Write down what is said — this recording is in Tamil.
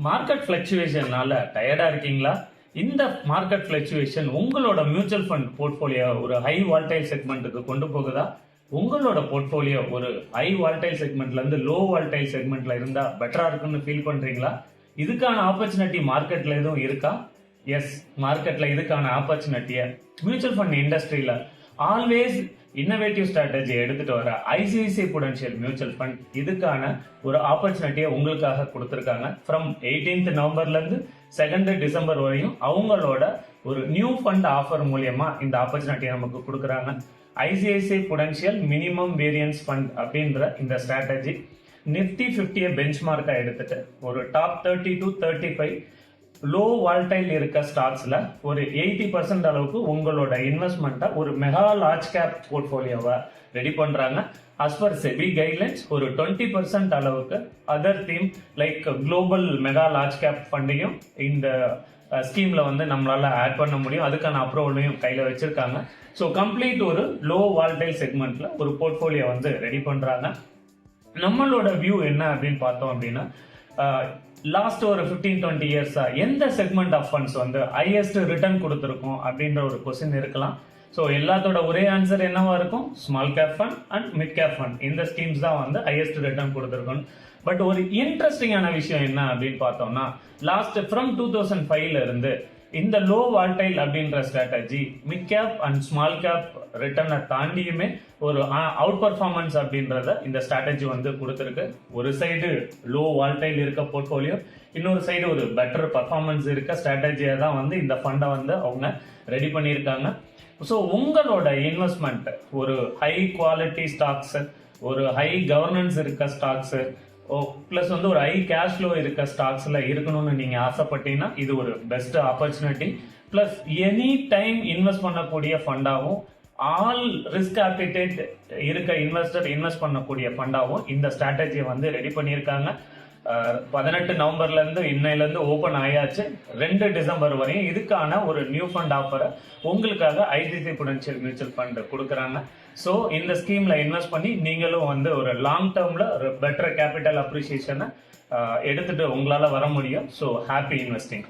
மார்க்கெட் ஃபிளக்சுவேஷனால டயர்டா இருக்கீங்களா? இந்த மார்க்கெட் ஃபிளக்சுவேஷன் உங்களோட மியூச்சுவல் ஃபண்ட் போர்ட்ஃபோலியோ ஒரு ஹை வால்டைல் செக்மெண்ட்டுக்கு கொண்டு போகுதா? உங்களோட போர்ட்ஃபோலியோ ஒரு ஹை வால்டைல் செக்மெண்ட்ல இருந்து லோ வால்டைல் செக்மெண்ட்ல இருந்தா பெட்டரா இருக்குன்னு ஃபீல் பண்றீங்களா? இதுக்கான ஆப்பர்ச்சுனிட்டி மார்க்கெட்ல எதுவும் இருக்கா? எஸ், மார்க்கெட்ல இதுக்கான ஆப்பர்ச்சுனிட்டியை மியூச்சுவல் ஃபண்ட் இண்டஸ்ட்ரியில ஆல்வேஸ் இன்னோவேட்டிவ் ஸ்ட்ராட்டஜி எடுத்துட்டு வர ஐசிஐசிஐ புடென்ஷியல் மியூச்சுவல் ஃபண்ட் இதுக்கான ஒரு ஆப்பர்ச்சுனிட்டியை உங்களுக்காக கொடுத்துருக்காங்க. ஃப்ரம் 18th நவம்பர்ல இருந்து 2nd டிசம்பர் வரையும் அவங்களோட ஒரு நியூ ஃபண்ட் ஆஃபர் மூலியமா இந்த ஆப்பர்ச்சுனிட்டியை நமக்கு கொடுக்குறாங்க. ICICI Prudential minimum variance fund அப்படின்ற இந்த ஸ்ட்ராட்டஜி நிஃப்டி 50 பெஞ்ச் மார்க்கா எடுத்துட்டு ஒரு டாப் 30 to 35 லோ வால்டைல் இருக்க ஸ்டாக்ஸ்ல ஒரு 80% அளவுக்கு உங்களோட இன்வெஸ்ட்மெண்ட்டை ஒரு மெகா லார்ஜ் கேப் போர்ட்ஃபோலியோவை ரெடி பண்றாங்க. as per செபி கைட்லைன்ஸ் ஒரு 20% அளவுக்கு other theme like global mega large cap ஃபண்டையும் இந்த ஸ்கீம்ல வந்து நம்மளால ஆட் பண்ண முடியும். அதுக்கான அப்ரூவலையும் கையில வச்சிருக்காங்க. ஸோ கம்ப்ளீட் ஒரு லோ வால்டைல் செக்மெண்ட்ல ஒரு போர்ட்ஃபோலியோ வந்து ரெடி பண்றாங்க. நம்மளோட வியூ என்ன அப்படின்னு பார்த்தோம் அப்படின்னா, லாஸ்ட் ஒரு 15-20 இயர்ஸா எந்த செக்மெண்ட் ஆஃப் ஃபண்ட்ஸ் வந்து ஹையஸ்ட் ரிட்டர்ன் கொடுத்துருக்கோம் அப்படின்ற ஒரு கொஸ்டின் இருக்கலாம். ஸோ எல்லாத்தோட ஒரே ஆன்சர் என்னவா இருக்கும்? Small cap fund and mid cap fund இந்த ஸ்கீம்ஸ் தான் வந்து ஹையஸ்ட் ரிட்டர்ன் கொடுத்துருக்கோம். பட் ஒரு இன்ட்ரெஸ்டிங்கான விஷயம் என்ன அப்படின்னு பார்த்தோம்னா, லாஸ்ட் ஃப்ரம் 2005ல இருந்து இந்த லோ வால்டைல் அப்படின்ற strategy mid cap and small cap ரிட்டர்னை தாண்டியுமே ஒரு அவுட் பர்ஃபார்மன்ஸ் அப்படின்றத இந்த ஸ்ட்ராட்டஜி வந்து கொடுத்துருக்கு. ஒரு சைடு லோ வால்டைல் இருக்க போர்ட்ஃபோலியோ, இன்னொரு சைடு ஒரு பெட்டர் பர்ஃபார்மன்ஸ் இருக்க ஸ்ட்ராட்டஜியை தான் வந்து இந்த ஃபண்டை வந்து அவங்க ரெடி பண்ணியிருக்காங்க. ஸோ உங்களோட இன்வெஸ்ட்மெண்ட் ஒரு ஹை குவாலிட்டி ஸ்டாக்ஸ், ஒரு ஹை கவர்னன்ஸ் இருக்க ஸ்டாக்ஸ், பிளஸ் வந்து ஒரு ஹை கேஷ் ஃப்ளோ இருக்க ஸ்டாக்ஸ்ல இருக்கணும்னு நீங்க ஆசைப்பட்டீங்கன்னா இது ஒரு best opportunity. Plus any time invest பண்ணக்கூடிய ஃபண்டாவும், ஆல் ரிஸ்க் ஆப்டிடேட் இருக்க இன்வெஸ்டர் இன்வெஸ்ட் பண்ணக்கூடிய ஃபண்டாவும் இந்த ஸ்ட்ராட்டஜியை வந்து ரெடி பண்ணியிருக்காங்க. 18 நவம்பர்ல இருந்து இன்னையில இருந்து ஓபன் ஆயாச்சு. 2 டிசம்பர் வரையும் இதுக்கான ஒரு நியூ ஃபண்ட் ஆஃபரை உங்களுக்காக ஐசிஐசிஐ புடென்ஷியல் மியூச்சுவல் ஃபண்ட் கொடுக்குறாங்க. ஸோ இந்த ஸ்கீம்ல இன்வெஸ்ட் பண்ணி நீங்களும் வந்து ஒரு லாங் டேர்ம்ல ஒரு பெட்டர் கேபிட்டல் அப்ரிசியேஷனை எடுத்துட்டு உங்களால வர முடியும். So happy investing.